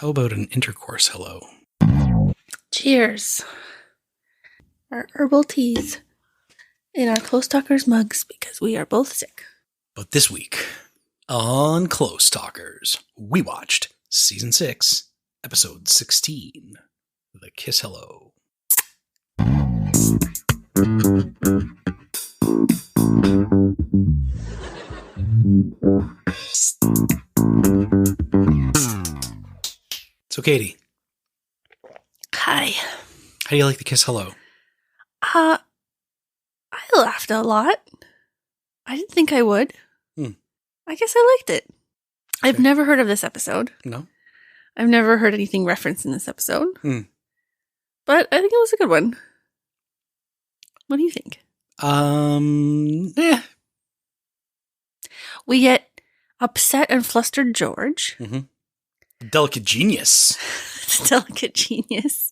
How about an intercourse hello? Cheers. Our herbal teas in our Close Talkers mugs because we are both sick. But this week on Close Talkers, we watched Season 6, Episode 16, The Kiss Hello. So, Katie. Hi. How do you like The Kiss Hello? I laughed a lot. I didn't think I would. I guess I liked it. Okay. I've never heard of this episode. No? I've never heard anything referenced in this episode. But I think it was a good one. What do you think? We get upset and flustered George. Delicate genius. Delicate genius.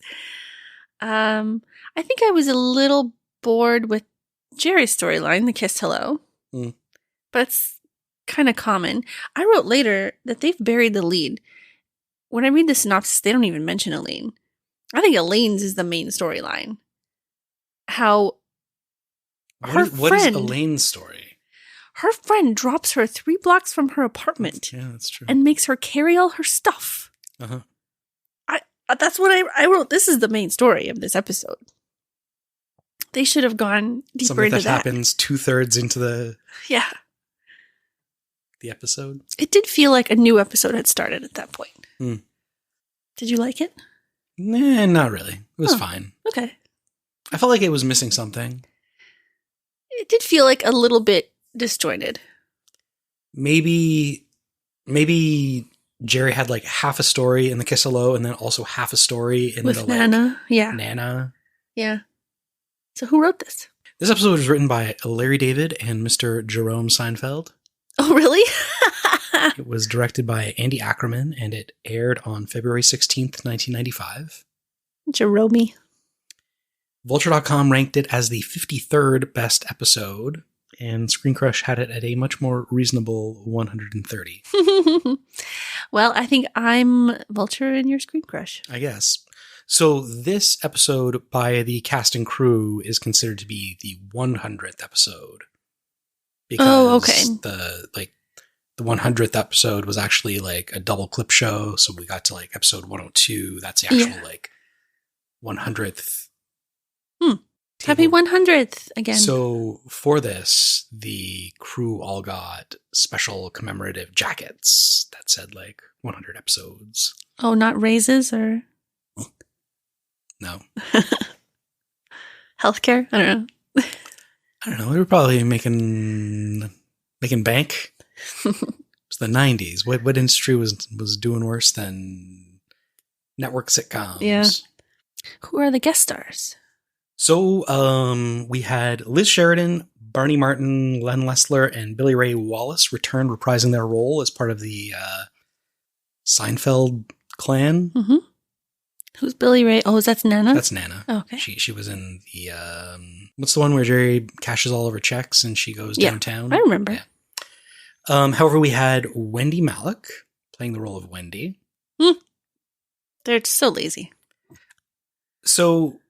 I think I was a little bored with Jerry's storyline, The Kiss Hello. But it's kind of common. I wrote later that they've buried the lead. When I read the synopsis, they don't even mention Elaine. I think Elaine's is the main storyline. How What is Elaine's story? Her friend drops her 3 blocks from her apartment. Yeah, that's true. And makes her carry all her stuff. That's what I wrote. This is the main story of this episode. They should have gone deeper into that. Something that happens 2/3 into the episode. It did feel like a new episode had started at that point. Did you like it? Nah, not really. It was fine. Okay. I felt like it was missing something. It did feel like a little bit disjointed. Maybe Jerry had like half a story in The Kiss Hello and then also half a story in with Nana. Nana. Yeah. So who wrote this? This episode was written by Larry David and Mr. Jerome Seinfeld. Oh, really? It was directed by Andy Ackerman and it aired on February 16th, 1995. Jerome. Vulture.com ranked it as the 53rd best episode, and Screen Crush had it at a much more reasonable 130. Well, I think I'm Vulture and your Screen Crush. I guess. So this episode by the cast and crew is considered to be the 100th episode. Because the 100th episode was actually like a double clip show, so we got to like episode 102. That's the actual 100th. Happy 100th again. So for this, the crew all got special commemorative jackets that said like 100 episodes. Oh, not raises or? No. Healthcare? I don't know. I don't know. They were probably making bank. It was the 90s. What industry was doing worse than network sitcoms? Yeah. Who are the guest stars? So we had Liz Sheridan, Barney Martin, Len Lessler, and Billy Ray Wallace return reprising their role as part of the Seinfeld clan. Who's Billy Ray? Oh, that's Nana? That's Nana. Oh, okay. She was in the what's the one where Jerry cashes all of her checks and she goes downtown? I remember. Yeah. However, we had Wendy Malick playing the role of Wendy. They're so lazy. So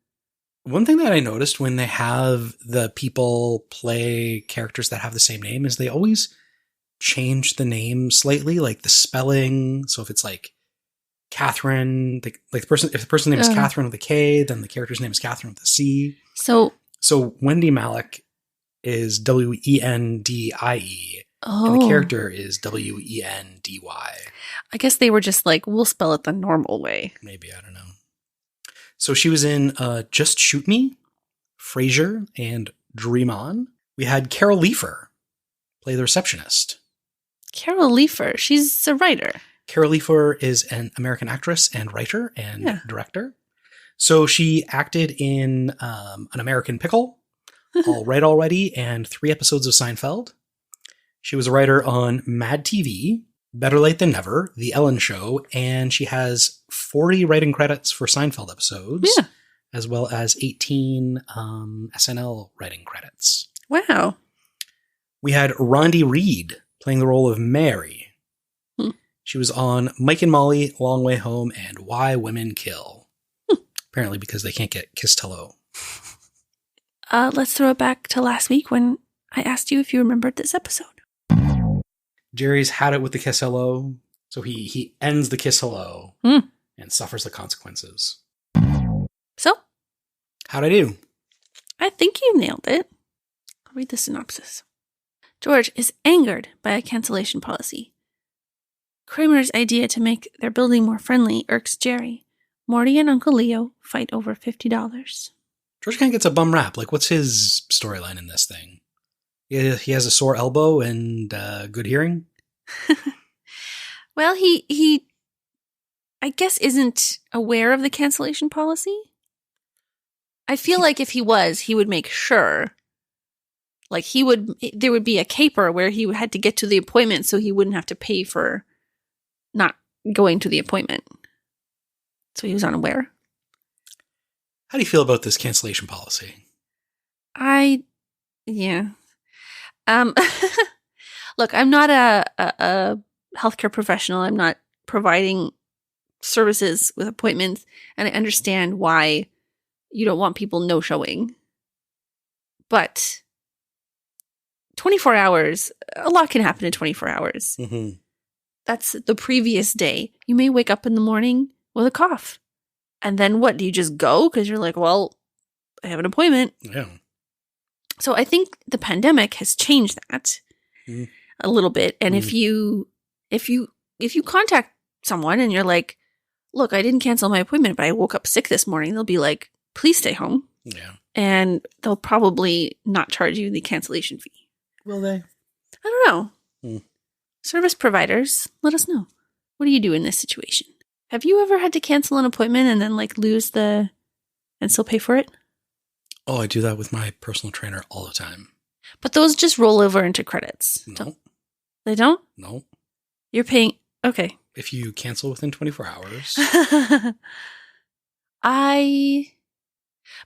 one thing that I noticed when they have the people play characters that have the same name is they always change the name slightly, like the spelling. So if it's like Catherine, if the person's name is Catherine with a K, then the character's name is Catherine with a C. So Wendy Malick is Wendie, and the character is Wendy. I guess they were just like, we'll spell it the normal way. Maybe, I don't know. So she was in Just Shoot Me, Frasier, and Dream On. We had Carol Leifer play the receptionist. Carol Leifer, she's a writer. Carol Leifer is an American actress and writer and director. So she acted in An American Pickle, All Right Already, and 3 episodes of Seinfeld. She was a writer on Mad TV, Better Late Than Never, The Ellen Show, and she has 40 writing credits for Seinfeld episodes, as well as 18 SNL writing credits. Wow. We had Rondi Reed playing the role of Mary. She was on Mike and Molly, Long Way Home, and Why Women Kill. Apparently because they can't get kissed hello. Let's throw it back to last week when I asked you if you remembered this episode. Jerry's had it with the kiss hello, so he ends the kiss hello and suffers the consequences. So? How'd I do? I think you nailed it. I'll read the synopsis. George is angered by a cancellation policy. Kramer's idea to make their building more friendly irks Jerry. Morty and Uncle Leo fight over $50. George kind of gets a bum rap. Like, what's his storyline in this thing? He has a sore elbow and good hearing? Well, he I guess isn't aware of the cancellation policy. I feel like if he was, he would make sure. Like there would be a caper where he had to get to the appointment so he wouldn't have to pay for not going to the appointment. So he was unaware. How do you feel about this cancellation policy? Yeah. Look, I'm not a healthcare professional. I'm not providing services with appointments, and I understand why you don't want people no-showing. But 24 hours, a lot can happen in 24 hours. Mm-hmm. That's the previous day. You may wake up in the morning with a cough. And then what? Do you just go? Because you're like, well, I have an appointment. Yeah. So I think the pandemic has changed that a little bit. And if you contact someone and you're like, look, I didn't cancel my appointment, but I woke up sick this morning, they'll be like, please stay home. Yeah. And they'll probably not charge you the cancellation fee. Will they? I don't know. Service providers, let us know. What do you do in this situation? Have you ever had to cancel an appointment and then lose and still pay for it? Oh, I do that with my personal trainer all the time. But those just roll over into credits. No. They don't? No. You're paying. Okay. If you cancel within 24 hours.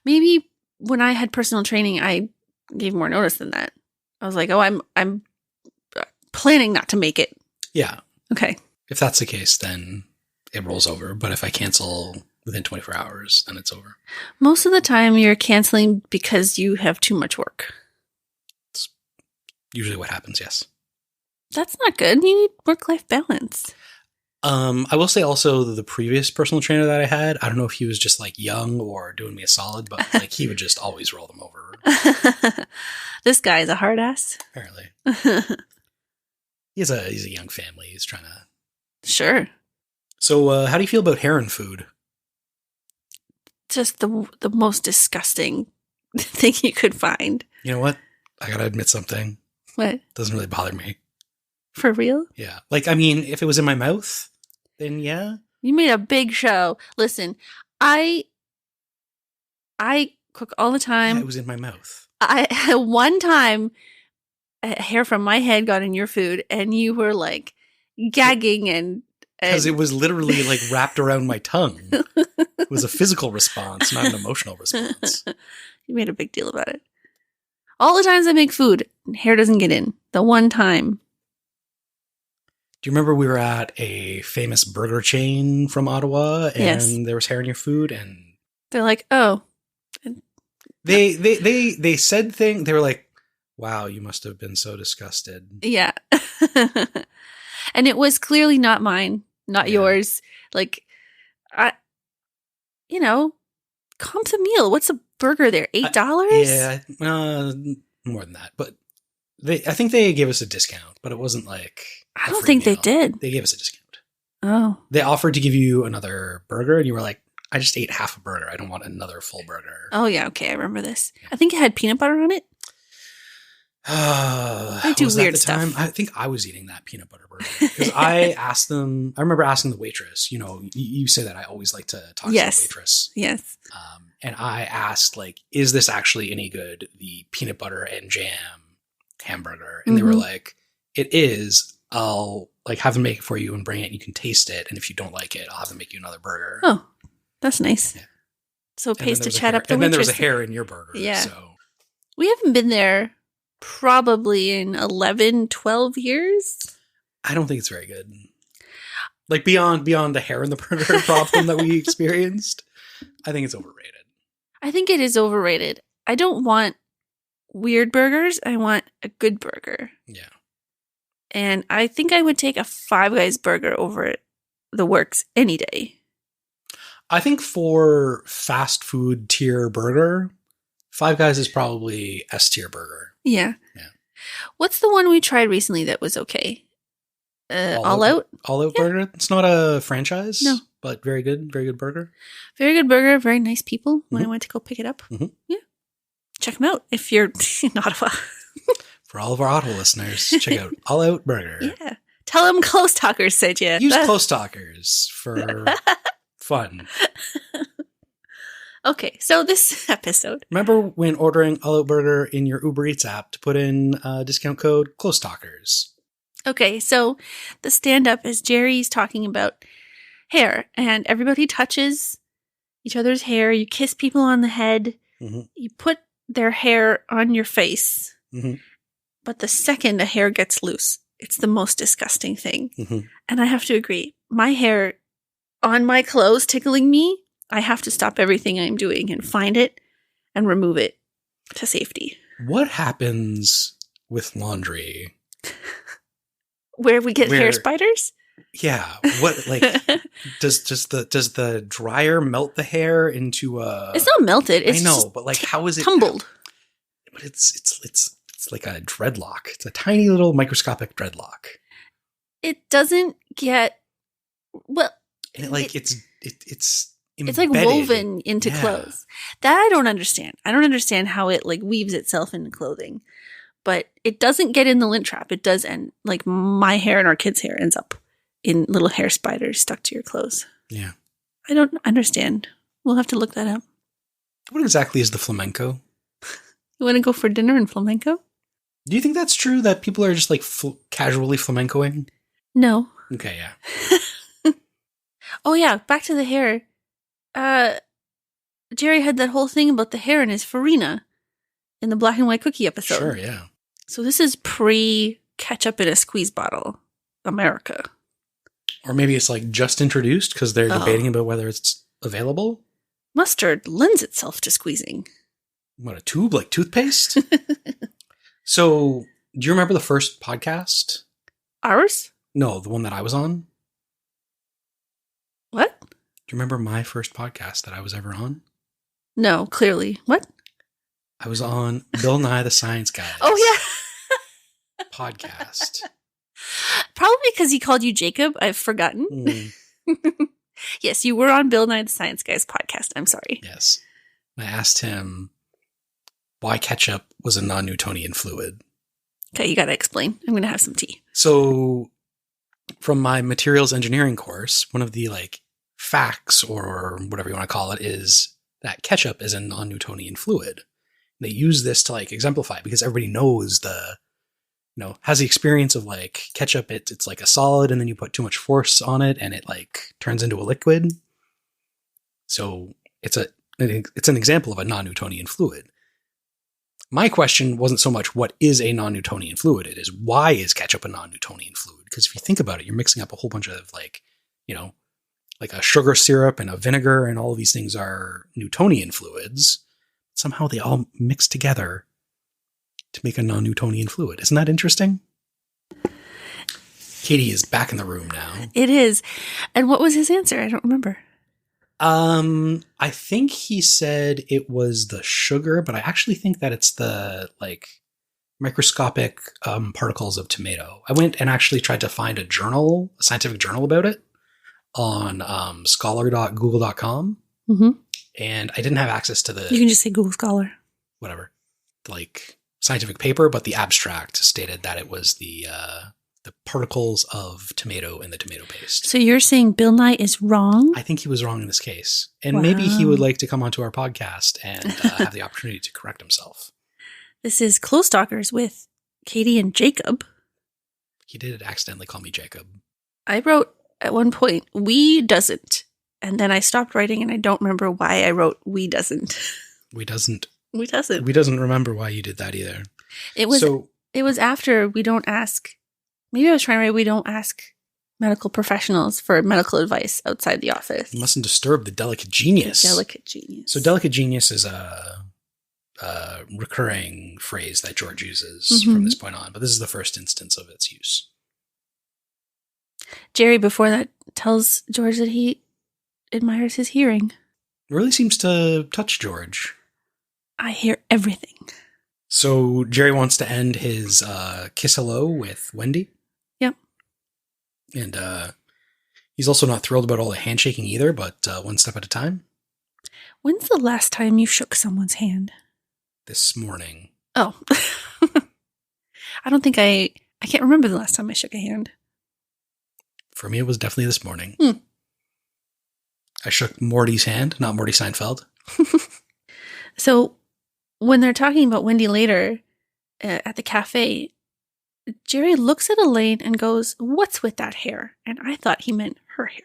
Maybe when I had personal training, I gave more notice than that. I was like, oh, I'm planning not to make it. Yeah. Okay. If that's the case, then it rolls over. But if I cancel within 24 hours, then it's over. Most of the time you're canceling because you have too much work. It's usually what happens, yes. That's not good. You need work-life balance. I will say also the previous personal trainer that I had, I don't know if he was just young or doing me a solid, but he would just always roll them over. This guy is a hard ass. Apparently. He's a young family. He's trying to... Sure. So how do you feel about heron food? Just the most disgusting thing you could find. You know what? I gotta admit something. What? It doesn't really bother me. For real? Yeah. If it was in my mouth, then yeah. You made a big show. Listen, I cook all the time. Yeah, it was in my mouth. One time, a hair from my head got in your food, and you were gagging and because it was literally wrapped around my tongue. It was a physical response, not an emotional response. You made a big deal about it. All the times I make food, hair doesn't get in. The one time. Do you remember we were at a famous burger chain from Ottawa and there was hair in your food and they're like, oh. They said things, they were like, wow, you must have been so disgusted. Yeah. And it was clearly not mine, not yours. Comps a meal. What's a burger there? $8? Yeah, more than that. But I think they gave us a discount, but it wasn't I don't think meal. they did. They gave us a discount. Oh. They offered to give you another burger, and you were like, I just ate half a burger. I don't want another full burger. Oh, yeah. Okay. I remember this. I think it had peanut butter on it. I do weird stuff. Time? I think I was eating that peanut butter burger because I remember asking the waitress, you say that I always like to talk to the waitress. Yes. And I asked, is this actually any good? The peanut butter and jam hamburger. And they were like, it is. I'll have them make it for you and bring it and you can taste it. And if you don't like it, I'll have them make you another burger. Oh, that's nice. Yeah. So it pays to chat up the waitress. And then there was a hair in your burger. Yeah. So. We haven't been there probably in 11, 12 years. I don't think it's very good. Like beyond the hair in the burger problem that we experienced, I think it's overrated. I think it is overrated. I don't want weird burgers. I want a good burger. Yeah. And I think I would take a Five Guys burger over the works any day. I think for fast food tier burger, Five Guys is probably S tier burger. Yeah. Yeah. What's the one we tried recently that was okay? All Out? All Out Burger. It's not a franchise. No. But very good. Very good burger. Very good burger. Very nice people when I went to go pick it up. Mm-hmm. Yeah. Check them out if you're in Ottawa. For all of our Ottawa listeners, check out All Out Burger. Yeah. Tell them Close Talkers said you. Use Close Talkers for fun. Okay, so this episode. Remember when ordering All Out Burger in your Uber Eats app to put in discount code Close Talkers. Okay, so the stand-up is Jerry's talking about hair, and everybody touches each other's hair. You kiss people on the head. Mm-hmm. You put their hair on your face. Mm-hmm. But the second a hair gets loose, it's the most disgusting thing. Mm-hmm. And I have to agree. My hair on my clothes tickling me, I have to stop everything I'm doing and find it and remove it to safety. What happens with laundry? Where we get hair spiders? Yeah. What, like, does the dryer melt the hair into a... It's not melted. It's I know, but like, how is it... tumbled. But it's like a dreadlock. It's a tiny little microscopic dreadlock. It doesn't get... Well... And it's it's like woven into clothes. That I don't understand. I don't understand how it like weaves itself into clothing. But it doesn't get in the lint trap. It does end, like my hair and our kids' hair ends up in little hair spiders stuck to your clothes. Yeah. I don't understand. We'll have to look that up. What exactly is the flamenco? You want to go for dinner in flamenco? Do you think that's true that people are just like casually flamencoing? No. Okay, yeah. Oh yeah, back to the hair. Jerry had that whole thing about the hair in his farina in the black and white cookie episode. Sure, yeah. So this is pre-ketchup in a squeeze bottle America. Or maybe it's like just introduced because they're debating about whether it's available. Mustard lends itself to squeezing. What, a tube? Like toothpaste? So, do you remember the first podcast? Ours? No, the one that I was on. What? Do you remember my first podcast that I was ever on? No, clearly. What? I was on Bill Nye the Science Guy. Oh, yeah. Podcast. Probably because he called you Jacob. I've forgotten. Mm. Yes, you were on Bill Nye the Science Guy's podcast. I'm sorry. Yes. I asked him why ketchup was a non-Newtonian fluid. Okay, you got to explain. I'm going to have some tea. So, from my materials engineering course, one of the like facts or whatever you want to call it is that ketchup is a non-Newtonian fluid. They use this to like exemplify because everybody knows has the experience of like ketchup. It's like a solid and then you put too much force on it and it like turns into a liquid. So it's an example of a non-Newtonian fluid. My question wasn't so much what is a non-Newtonian fluid. It is why is ketchup a non-Newtonian fluid? Because if you think about it, you're mixing up a whole bunch of like a sugar syrup and a vinegar and all of these things are Newtonian fluids. Somehow they all mix together to make a non-Newtonian fluid. Isn't that interesting? Katie is back in the room now. It is. And what was his answer? I don't remember. I think he said it was the sugar, but I actually think that it's the like microscopic particles of tomato. I went and actually tried to find a scientific journal about it on scholar.google.com. Mm-hmm. And I didn't have access to You can just say Google Scholar. Whatever. Like scientific paper, but the abstract stated that it was the particles of tomato in the tomato paste. So you're saying Bill Nye is wrong? I think he was wrong in this case. And maybe he would like to come onto our podcast and have the opportunity to correct himself. This is Close Talkers with Katie and Jacob. He did accidentally call me Jacob. I wrote at one point, we doesn't. And then I stopped writing and I don't remember why I wrote we doesn't. We doesn't. We doesn't. We doesn't remember why you did that either. It was after we don't ask. Maybe I was trying to write we don't ask medical professionals for medical advice outside the office. You mustn't disturb the delicate genius. Delicate genius. So delicate genius is a recurring phrase that George uses from this point on, but this is the first instance of its use. Jerry, before that, tells George that he admires his hearing. It really seems to touch George. I hear everything. So Jerry wants to end his kiss hello with Wendy. Yep. And he's also not thrilled about all the handshaking either, but one step at a time. When's the last time you shook someone's hand? This morning. Oh. I don't think I can't remember the last time I shook a hand. For me, it was definitely this morning. I shook Morty's hand, not Morty Seinfeld. So when they're talking about Wendy later at the cafe, Jerry looks at Elaine and goes, "What's with that hair?" And I thought he meant her hair.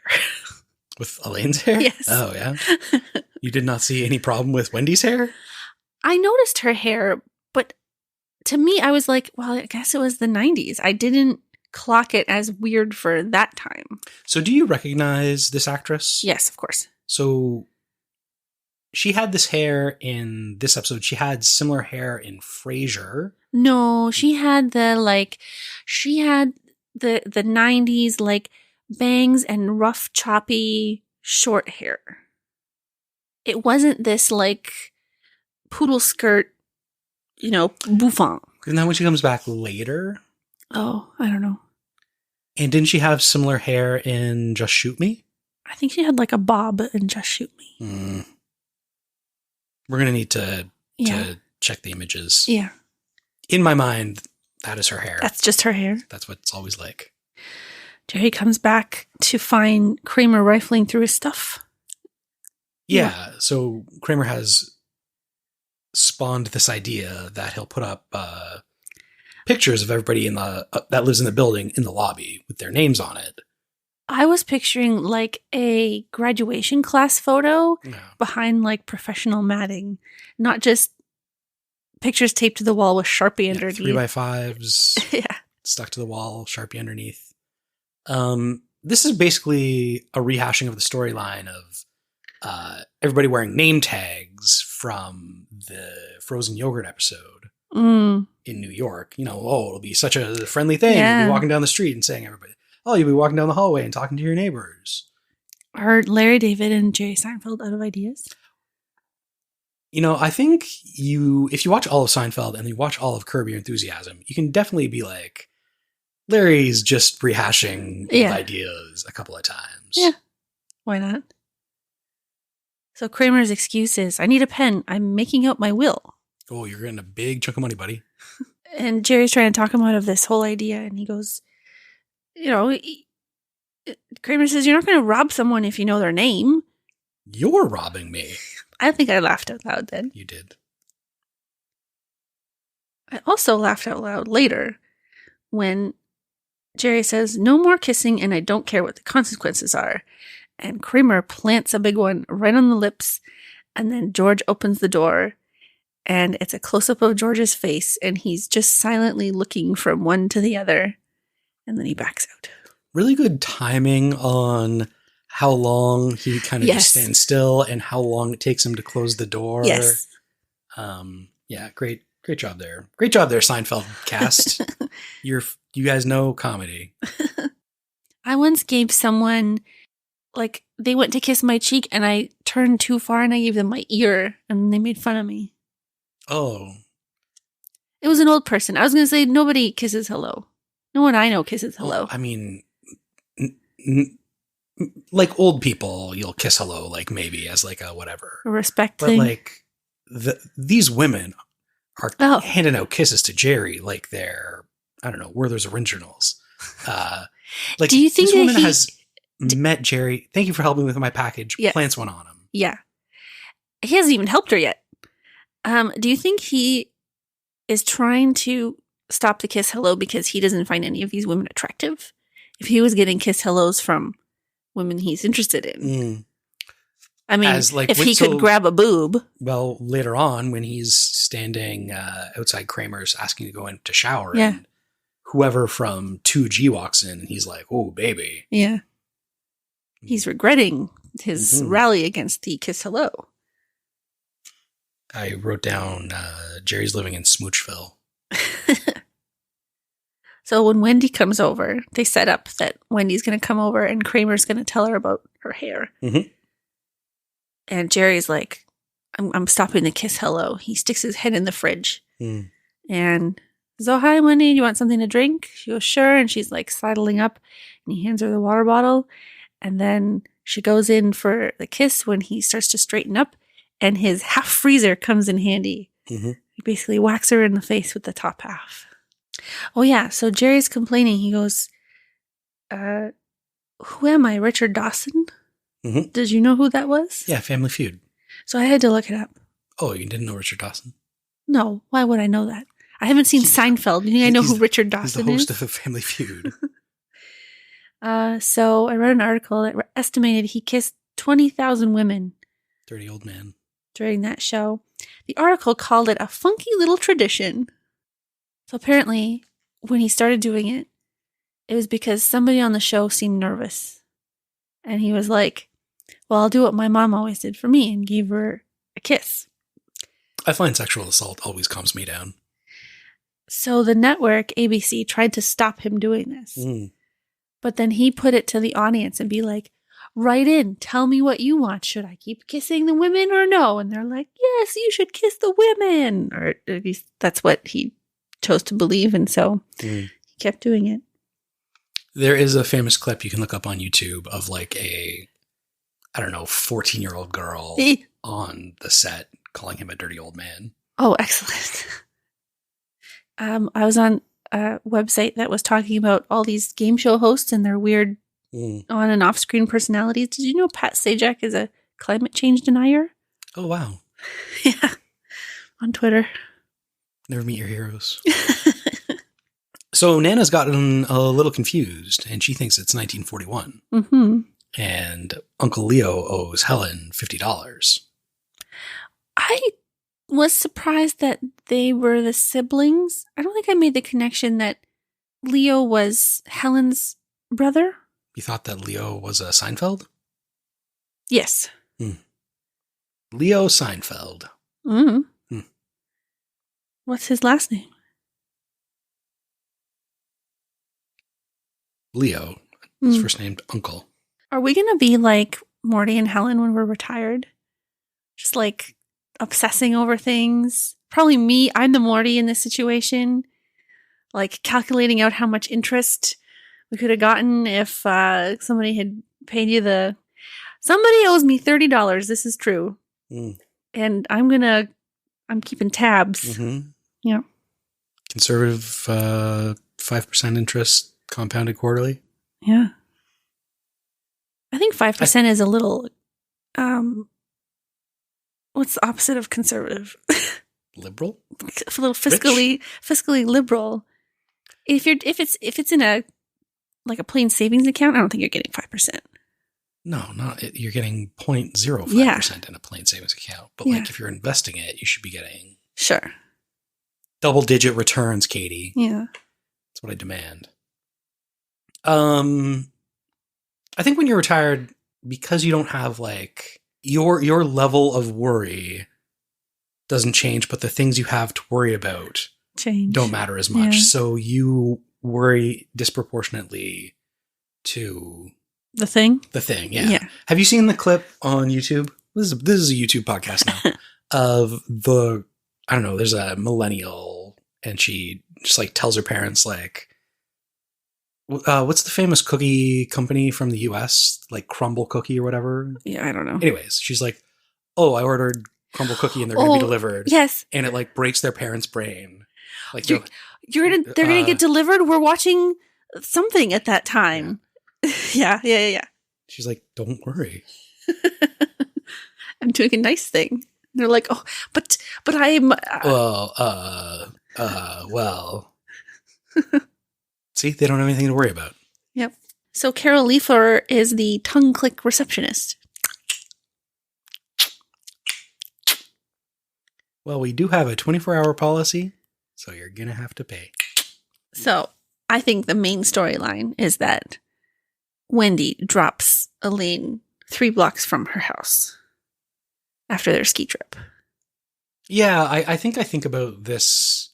With Elaine's hair? Yes. Oh, yeah? You did not see any problem with Wendy's hair? I noticed her hair, but to me, I was like, well, I guess it was the 90s. I didn't clock it as weird for that time. So do you recognize this actress? Yes, of course. So she had this hair in this episode. She had similar hair in Frasier. No, she had the 90s like bangs and rough, choppy, short hair. It wasn't this like poodle skirt, bouffant. Isn't that when she comes back later? Oh, I don't know. And didn't she have similar hair in Just Shoot Me? I think she had like a bob in Just Shoot Me. We're going to need to check the images. Yeah. In my mind, that is her hair. That's just her hair. That's what it's always like. Jerry comes back to find Kramer rifling through his stuff. Yeah. So Kramer has spawned this idea that he'll put up pictures of everybody in the that lives in the building in the lobby with their names on it. I was picturing like a graduation class photo behind like professional matting, not just pictures taped to the wall with Sharpie underneath. 3x5s stuck to the wall, Sharpie underneath. This is basically a rehashing of the storyline of everybody wearing name tags from the frozen yogurt episode in New York. It'll be such a friendly thing. You'll be walking down the street and saying everybody, oh, you'll be walking down the hallway and talking to your neighbors. Are Larry David and Jerry Seinfeld out of ideas? I think if you watch all of Seinfeld and you watch all of Curb Your Enthusiasm, you can definitely be like, Larry's just rehashing old ideas a couple of times. Yeah. Why not? So Kramer's excuse is, I need a pen. I'm making out my will. Oh, you're getting a big chunk of money, buddy. And Jerry's trying to talk him out of this whole idea. And he goes, Kramer says, you're not going to rob someone if you know their name. You're robbing me. I think I laughed out loud then. You did. I also laughed out loud later when Jerry says, no more kissing and I don't care what the consequences are. And Kramer plants a big one right on the lips. And then George opens the door and it's a close-up of George's face. And he's just silently looking from one to the other. And then he backs out. Really good timing on how long he kind of just stands still and how long it takes him to close the door. Yes. Great job there. Great job there, Seinfeld cast. You guys know comedy. I once gave someone, like, they went to kiss my cheek and I turned too far and I gave them my ear and they made fun of me. Oh. It was an old person. I was going to say nobody kisses hello. No one I know kisses hello. Well, I mean, like old people, you'll kiss hello, like maybe as like a whatever. A respect but thing. Like these women are handing out kisses to Jerry like they're, I don't know, Werther's Originals. Like, do you think this woman has met Jerry? Thank you for helping me with my package. Yes. Plants one on him. Yeah. He hasn't even helped her yet. Do you think he is trying to stop the kiss hello because he doesn't find any of these women attractive? If he was getting kiss hellos from women he's interested in. I mean, if he could grab a boob. Well, later on when he's standing outside Kramer's asking to go in to shower, and whoever from 2G walks in and he's like, oh, baby. Yeah. He's regretting his rally against the Kiss Hello. I wrote down Jerry's living in Smoochville. So when Wendy comes over, they set up that Wendy's going to come over and Kramer's going to tell her about her hair. Mm-hmm. And Jerry's like, I'm stopping the Kiss Hello. He sticks his head in the fridge. And says, oh, hi, Wendy. Do you want something to drink? She goes, sure. And she's like sidling up and he hands her the water bottle. And then she goes in for the kiss when he starts to straighten up and his half freezer comes in handy. He basically whacks her in the face with the top half. Oh, yeah. So Jerry's complaining. He goes, who am I? Richard Dawson? Did you know who that was? Yeah, Family Feud. So I had to look it up. Oh, you didn't know Richard Dawson? No. Why would I know that? I haven't seen Seinfeld. You think I know who Richard Dawson is? He's the host of Family Feud. So I read an article that estimated he kissed 20,000 women. Dirty old man. During that show. The article called it a funky little tradition. So apparently, when he started doing it, it was because somebody on the show seemed nervous. And he was like, well, I'll do what my mom always did for me and gave her a kiss. I find sexual assault always calms me down. So the network, ABC, tried to stop him doing this. But then he put it to the audience and be like, write in, tell me what you want. Should I keep kissing the women or no? And they're like, yes, you should kiss the women. Or at least that's what he chose to believe. And so he kept doing it. There is a famous clip you can look up on YouTube of like a, 14-year-old girl on the set calling him a dirty old man. Oh, excellent. I was on a website that was talking about all these game show hosts and their weird on and off screen personalities. Did you know Pat Sajak is a climate change denier? Oh, wow. Yeah. On Twitter. Never meet your heroes. So Nana's gotten a little confused and she thinks it's 1941. And Uncle Leo owes Helen $50. I was surprised that they were the siblings. I don't think I made the connection that Leo was Helen's brother. You thought that Leo was a Seinfeld? Yes. Leo Seinfeld. What's his last name? Leo. His first name, Uncle. Are we going to be like Morty and Helen when we're retired? Just like obsessing over things? Probably me. I'm the Morty in this situation. Like calculating out how much interest we could have gotten if somebody had paid you somebody owes me $30. This is true. And I'm keeping tabs. Yeah. Conservative 5% interest compounded quarterly. Yeah. I think 5% is a little, what's the opposite of conservative? Liberal? A little fiscally liberal. If it's in a plain savings account, I don't think you're getting 5%. No, you're getting 0.05% in a plain savings account. But like if you're investing it, you should be getting double-digit returns, Katie. Yeah. That's what I demand. I think when you're retired, because you don't have like your level of worry doesn't change, but the things you have to worry about don't matter as much. Yeah. So you worry disproportionately to the thing. Yeah. Have you seen the clip on YouTube? This is a YouTube podcast now of there's a millennial and she just like tells her parents like, what's the famous cookie company from the US? Like Crumble Cookie or whatever? Yeah, I don't know. Anyways, she's like, oh, I ordered Crumble Cookie and they're going to be delivered. Yes. And it like breaks their parents' brain. Like they're going to get delivered. We're watching something at that time. Yeah. She's like, don't worry. I'm doing a nice thing. They're like, oh, but I'm... well... See, they don't have anything to worry about. Yep. So Carol Leifer is the tongue click receptionist. Well, we do have a 24-hour policy, so you're going to have to pay. So I think the main storyline is that Wendy drops Elaine 3 blocks from her house after their ski trip. Yeah, I think about this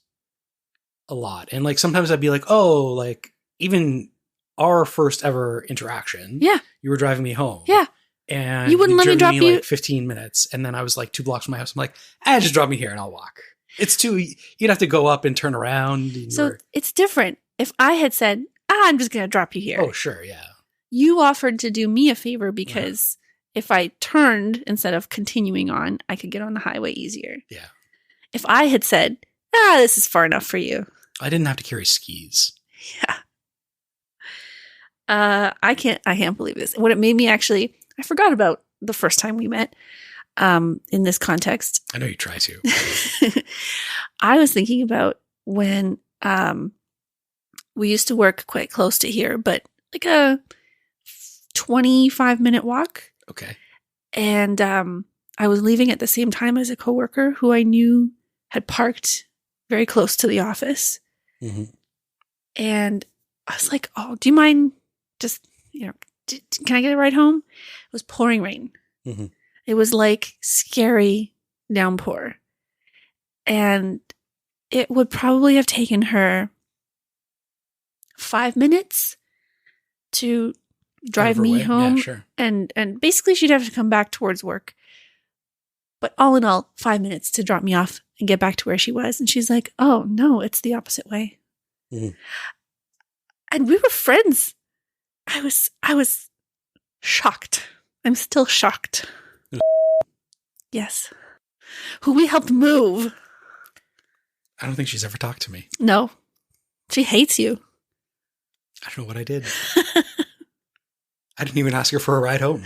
a lot. And like sometimes I'd be like, oh, like even our first ever interaction. Yeah. You were driving me home. Yeah. And you wouldn't let me drop you like 15 minutes. And then I was like 2 blocks from my house. I'm like, just drop me here and I'll walk. It's you'd have to go up and turn around. And so it's different. If I had said, I'm just going to drop you here. Oh, sure. Yeah. You offered to do me a favor because if I turned instead of continuing on, I could get on the highway easier. Yeah. If I had said, this is far enough for you. I didn't have to carry skis. Yeah. I can't believe this. What it made me actually, I forgot about the first time we met in this context. I know you try to. I was thinking about when we used to work quite close to here, but like a 25-minute walk. Okay. And I was leaving at the same time as a coworker who I knew had parked very close to the office. Mm-hmm. And I was like, oh, do you mind just, can I get a ride home? It was pouring rain. Mm-hmm. It was like scary downpour. And it would probably have taken her 5 minutes to drive me home. Yeah, sure. And basically she'd have to come back towards work. But all in all, 5 minutes to drop me off and get back to where she was. And she's like, oh, no, it's the opposite way. Mm-hmm. And we were friends. I was shocked. I'm still shocked. Yes. Who we helped move. I don't think she's ever talked to me. No. She hates you. I don't know what I did. I didn't even ask her for a ride home.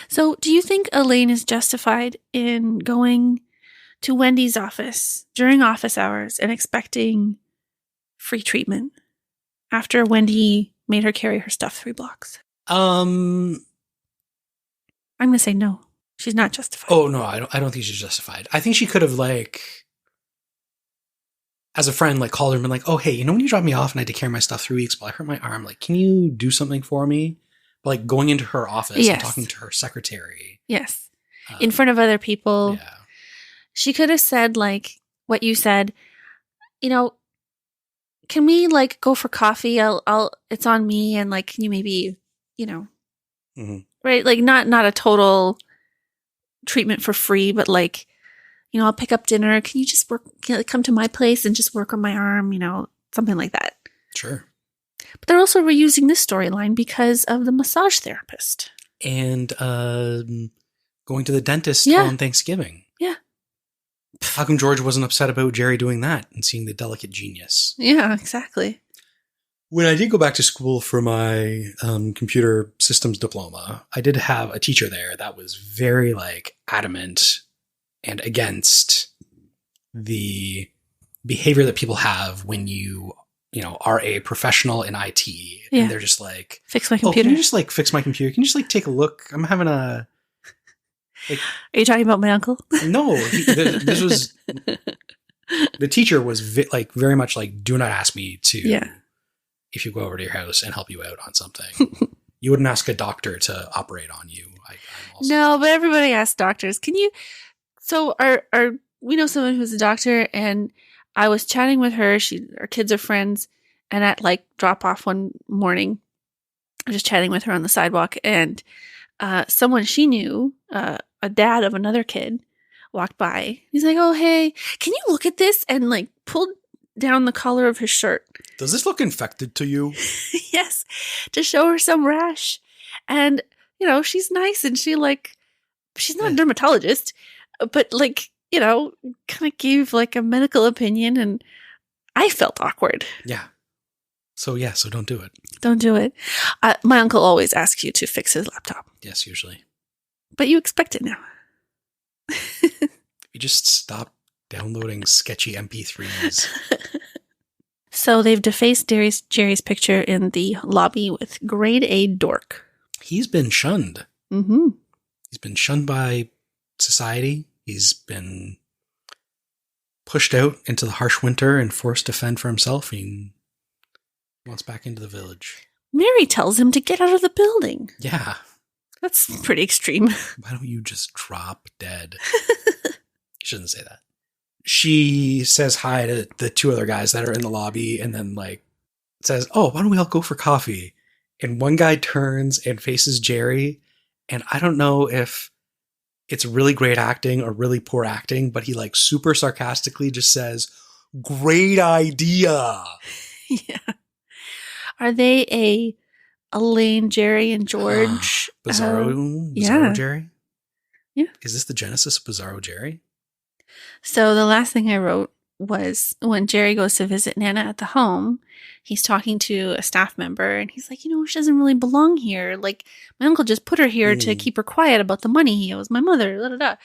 So, do you think Elaine is justified in going to Wendy's office during office hours and expecting free treatment after Wendy made her carry her stuff 3 blocks? I'm going to say no. She's not justified. Oh, no, I don't think she's justified. I think she could have, like, as a friend, like, called her and been like, oh, hey, when you dropped me off and I had to carry my stuff 3 weeks, but I hurt my arm, like, can you do something for me? But, like, going into her office and talking to her secretary. Yes. In front of other people. Yeah. She could have said, like, what you said, can we, like, go for coffee? It's on me. And, like, can you maybe, Mm-hmm. right? Like, not a total treatment for free, but like, I'll pick up dinner. Can you just come to my place and just work on my arm? Something like that. Sure. But they're also reusing this storyline because of the massage therapist. And going to the dentist on Thanksgiving. Yeah. How come George wasn't upset about Jerry doing that and seeing the delicate genius? Yeah, exactly. When I did go back to school for my computer systems diploma, I did have a teacher there that was very, like, adamant and against the behavior that people have when you are a professional in IT. Yeah. And they're just like, fix my computer. Can you just, like, fix my computer? Can you just, like, take a look? I'm having a... Like, are you talking about my uncle? No. This was... The teacher was very much like, do not ask me to... Yeah. If you go over to your house and help you out on something. You wouldn't ask a doctor to operate on you. No, but everybody asks doctors. Can you... So we know someone who's a doctor, and I was chatting with her. Our kids are friends, and at like drop off one morning, I was just chatting with her on the sidewalk, and someone she knew, a dad of another kid, walked by. He's like, "Oh, hey, can you look at this?" And like pulled down the collar of his shirt. Does this look infected to you? Yes, to show her some rash. And she's nice, and she's not a dermatologist, but like, kind of gave like a medical opinion, and I felt awkward. Yeah. So don't do it. Don't do it. My uncle always asks you to fix his laptop. Yes, usually. But you expect it now. You just stop downloading sketchy MP3s. So they've defaced Jerry's picture in the lobby with grade A dork. He's been shunned. Mm-hmm. He's been shunned by society. He's been pushed out into the harsh winter and forced to fend for himself. Wants back into the village. Mary tells him to get out of the building. Yeah. That's pretty extreme. Why don't you just drop dead? Shouldn't say that. She says hi to the two other guys that are in the lobby and then like says, oh, why don't we all go for coffee? And one guy turns and faces Jerry. And I don't know if it's really great acting or really poor acting, but he like super sarcastically just says, great idea. Yeah. Are they a Elaine, Jerry, and George? Bizarro Jerry? Yeah. Is this the genesis of Bizarro Jerry? So the last thing I wrote was when Jerry goes to visit Nana at the home, he's talking to a staff member and he's like, she doesn't really belong here. Like, my uncle just put her here to keep her quiet about the money he owes my mother, da da da.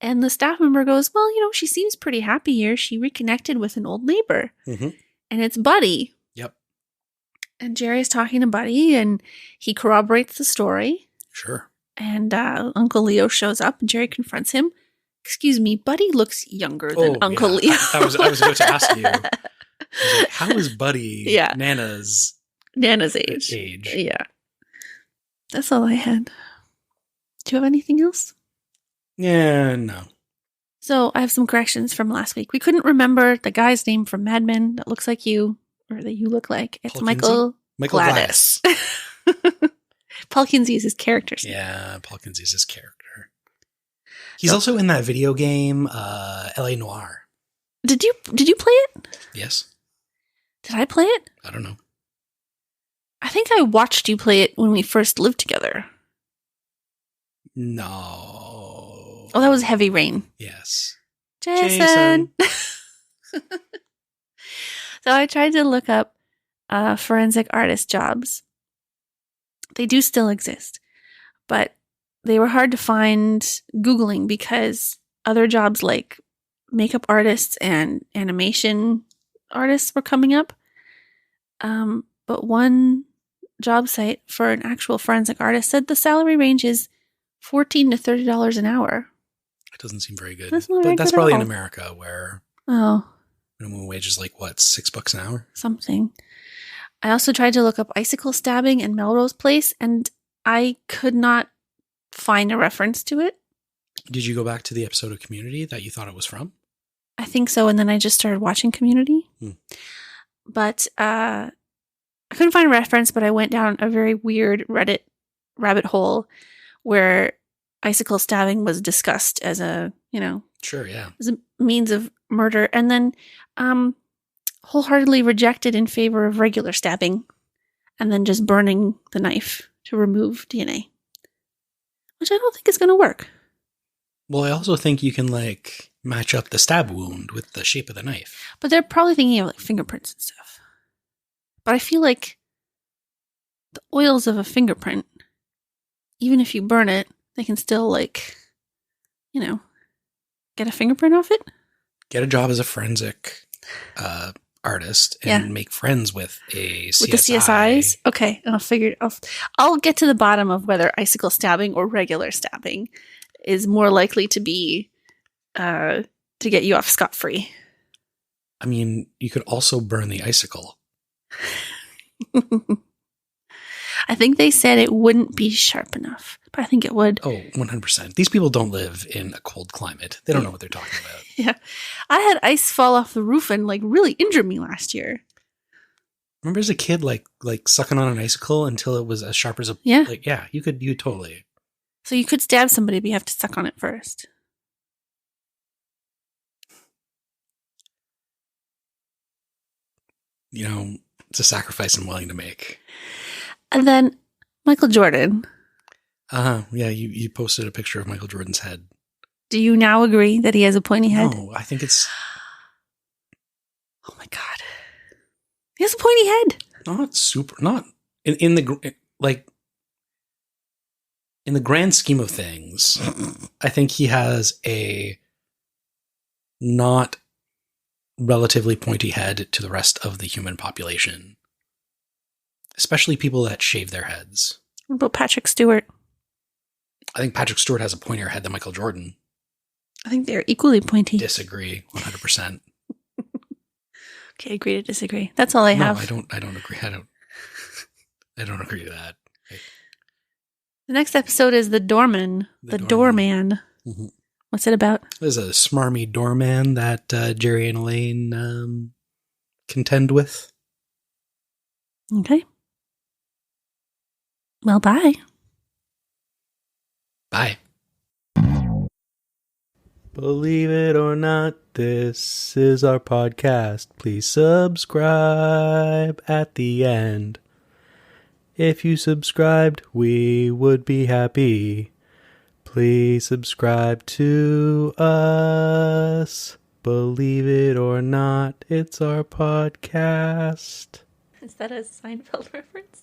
And the staff member goes, well, she seems pretty happy here. She reconnected with an old neighbor. Mm-hmm. And it's Buddy. Yep. And Jerry's talking to Buddy and he corroborates the story. Sure. And Uncle Leo shows up and Jerry confronts him. Excuse me, Buddy looks younger than Uncle Leo. I was about to ask you. Like, how is Buddy Nana's age? Yeah. That's all I had. Do you have anything else? Yeah, no. So I have some corrections from last week. We couldn't remember the guy's name from Mad Men that looks like you, or that you look like. It's Michael Gladys. Paul Kinsey is his character. Yeah, Paul Kinsey is his character. He's also in that video game, L.A. Noire. Did you play it? Yes. Did I play it? I don't know. I think I watched you play it when we first lived together. No. Oh, that was Heavy Rain. Yes. Jason. So I tried to look up forensic artist jobs. They do still exist, but they were hard to find Googling because other jobs like makeup artists and animation artists were coming up. But one job site for an actual forensic artist said the salary range is $14 to $30 an hour. It doesn't seem very good. That's not very that's good probably at all. in America where minimum wage is like, what, $6 an hour? Something. I also tried to look up icicle stabbing in Melrose Place, and I could not find a reference to it. Did you go back to the episode of Community that you thought it was from? I think so, and then I just started watching Community. But I couldn't find a reference, but I went down a very weird Reddit rabbit hole where icicle stabbing was discussed as a, Sure, yeah. as a means of murder, and then wholeheartedly rejected in favor of regular stabbing, and then just burning the knife to remove DNA. Which I don't think is going to work. Well, I also think you can, match up the stab wound with the shape of the knife. But they're probably thinking of, fingerprints and stuff. But I feel like the oils of a fingerprint, even if you burn it, they can still, get a fingerprint off it. Get a job as a forensic artist and make friends with a CSI. With the CSIs? Okay, I'll get to the bottom of whether icicle stabbing or regular stabbing is more likely to be to get you off scot-free. I mean, you could also burn the icicle. I think they said it wouldn't be sharp enough, but I think it would. Oh, 100%. These people don't live in a cold climate. They don't know what they're talking about. Yeah. I had ice fall off the roof and really injure me last year. Remember as a kid, sucking on an icicle until it was as sharp as a... Yeah. You could totally... So you could stab somebody, but you have to suck on it first. It's a sacrifice I'm willing to make. And then Michael Jordan. Yeah, you posted a picture of Michael Jordan's head. Do you now agree that he has a pointy head? No, I think it's... Oh my God. He has a pointy head. Not super... Not... In the grand scheme of things, I think he has a not relatively pointy head to the rest of the human population. Especially people that shave their heads. What about Patrick Stewart? I think Patrick Stewart has a pointier head than Michael Jordan. I think they're equally pointy. Disagree, 100%. Okay, agree to disagree. That's all I have. I don't agree. I don't agree to that. The next episode is The Doorman. The Doorman. Mm-hmm. What's it about? There's a smarmy doorman that Jerry and Elaine contend with. Okay. Well, bye. Bye. Believe it or not, this is our podcast. Please subscribe at the end. If you subscribed, we would be happy. Please subscribe to us. Believe it or not, it's our podcast. Is that a Seinfeld reference?